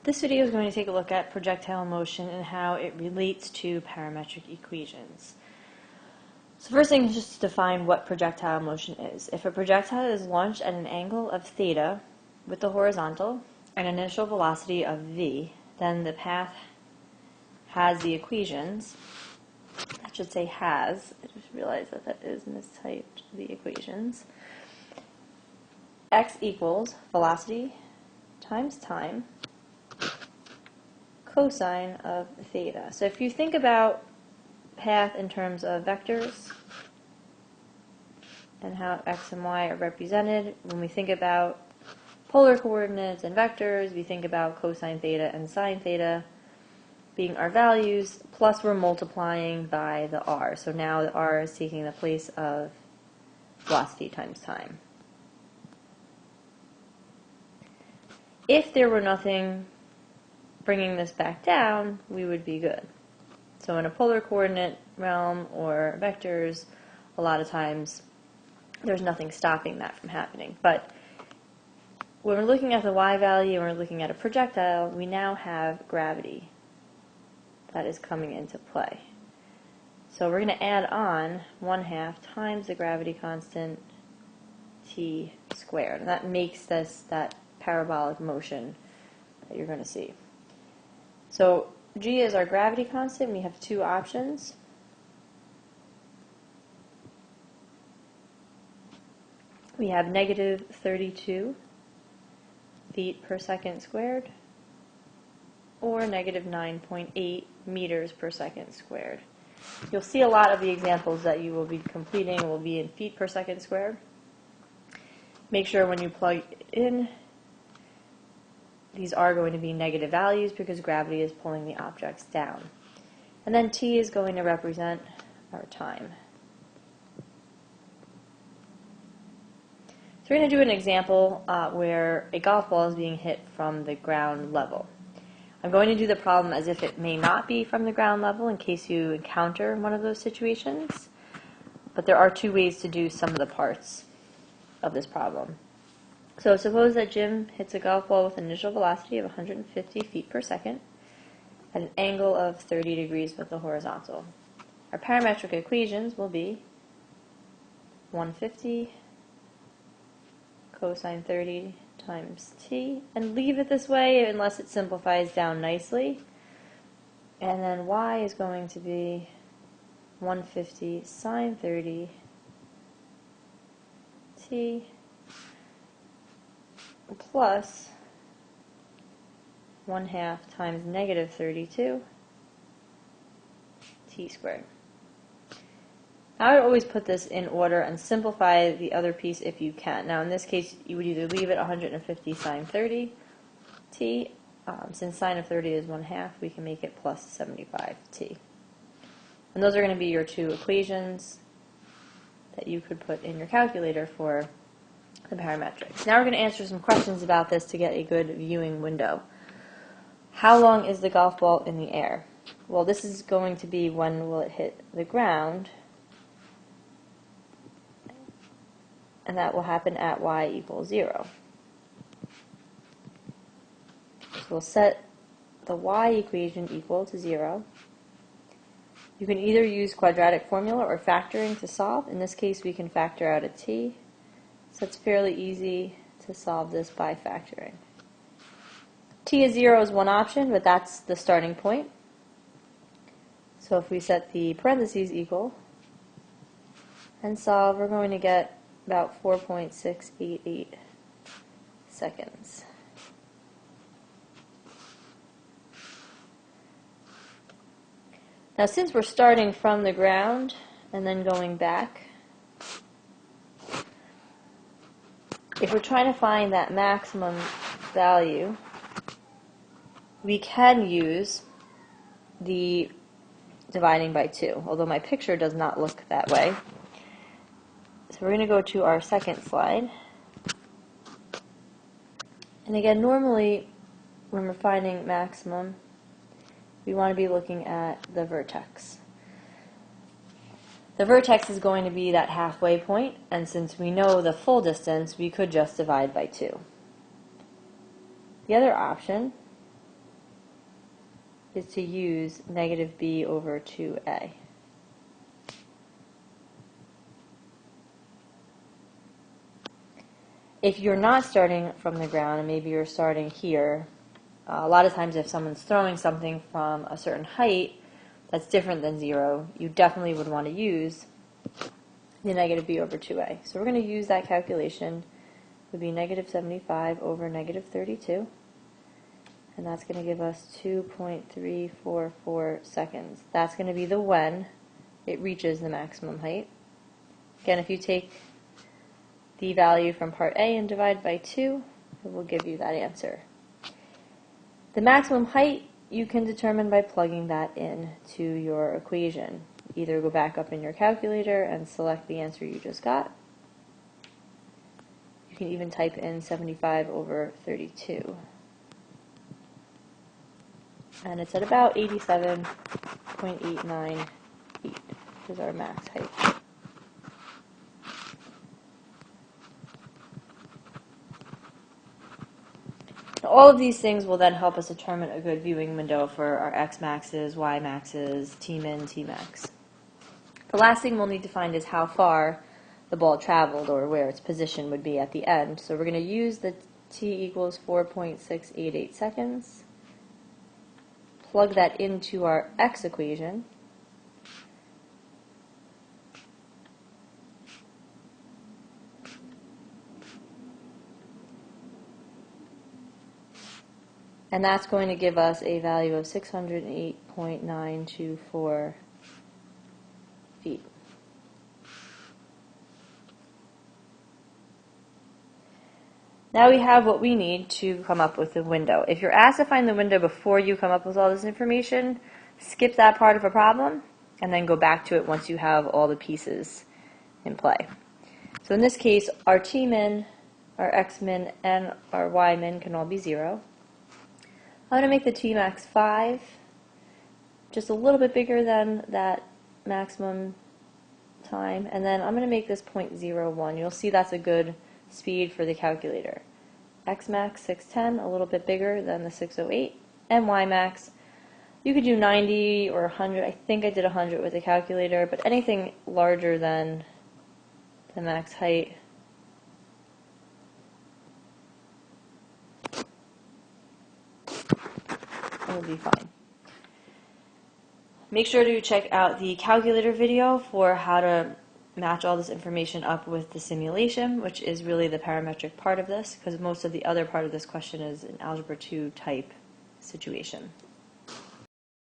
This video is going to take a look at projectile motion and how it relates to parametric equations. So first thing is just to define what projectile motion is. If a projectile is launched at an angle of theta with the horizontal and initial velocity of v, then the path has the equations. I should say has. I just realized that that is mistyped, the equations. X equals velocity times time cosine of theta. So if you think about path in terms of vectors and how x and y are represented, when we think about polar coordinates and vectors, we think about cosine theta and sine theta being our values, plus we're multiplying by the r. So now the r is taking the place of velocity times time. If there were nothing bringing this back down, we would be good. So in a polar coordinate realm or vectors, a lot of times there's nothing stopping that from happening. But when we're looking at the y value and we're looking at a projectile, we now have gravity that is coming into play. So we're going to add on 1/2 times the gravity constant t squared. And that makes this that parabolic motion that you're going to see. So g is our gravity constant. We have two options. We have negative 32 feet per second squared or negative 9.8 meters per second squared. You'll see a lot of the examples that you will be completing will be in feet per second squared. Make sure when you plug in, these are going to be negative values because gravity is pulling the objects down. And then t is going to represent our time. So we're going to do an example where a golf ball is being hit from the ground level. I'm going to do the problem as if it may not be from the ground level in case you encounter one of those situations. But there are two ways to do some of the parts of this problem. So suppose that Jim hits a golf ball with an initial velocity of 150 feet per second at an angle of 30 degrees with the horizontal. Our parametric equations will be 150 cosine 30 times t, and leave it this way unless it simplifies down nicely. And then y is going to be 150 sine 30 t plus 1/2 times negative 32 t squared. I would always put this in order and simplify the other piece if you can. Now in this case, you would either leave it 150 sine 30 t. Since sine of 30 is 1/2, we can make it plus 75 t. And those are going to be your two equations that you could put in your calculator for the parametrics. Now we're going to answer some questions about this to get a good viewing window. How long is the golf ball in the air? Well, this is going to be when will it hit the ground, and that will happen at y equals 0. So we'll set the y equation equal to 0. You can either use quadratic formula or factoring to solve. In this case, we can factor out a t. So it's fairly easy to solve this by factoring. T is 0 is one option, but that's the starting point. So if we set the parentheses equal and solve, we're going to get about 4.688 seconds. Now since we're starting from the ground and then going back, if we're trying to find that maximum value, we can use the dividing by 2, although my picture does not look that way. So we're going to go to our second slide. And again, normally when we're finding maximum, we want to be looking at the vertex. The vertex is going to be that halfway point, and since we know the full distance, we could just divide by 2. The other option is to use negative b over 2a. If you're not starting from the ground, and maybe you're starting here, a lot of times if someone's throwing something from a certain height that's different than 0, you definitely would want to use the negative b over 2a. So we're going to use that calculation. It would be negative 75 over negative 32. And that's going to give us 2.344 seconds. That's going to be the when it reaches the maximum height. Again, if you take the value from part A and divide by 2, it will give you that answer. The maximum height you can determine by plugging that in to your equation. Either go back up in your calculator and select the answer you just got. You can even type in 75 over 32. And it's at about 87.89 feet, which is our max height. All of these things will then help us determine a good viewing window for our X maxes, Y maxes, T min, T max. The last thing we'll need to find is how far the ball traveled, or where its position would be at the end. So we're going to use the T equals 4.688 seconds, plug that into our X equation, and that's going to give us a value of 608.924 feet. Now we have what we need to come up with the window. If you're asked to find the window before you come up with all this information, skip that part of a problem and then go back to it once you have all the pieces in play. So in this case, our T min, our X min, and our Y min can all be 0. I'm going to make the T max 5, just a little bit bigger than that maximum time, and then I'm going to make this 0.01. You'll see that's a good speed for the calculator. X max 610, a little bit bigger than the 608, and Y max, you could do 90 or 100. I think I did 100 with the calculator, but anything larger than the max height will be fine. Make sure to check out the calculator video for how to match all this information up with the simulation, which is really the parametric part of this, because most of the other part of this question is an Algebra 2 type situation.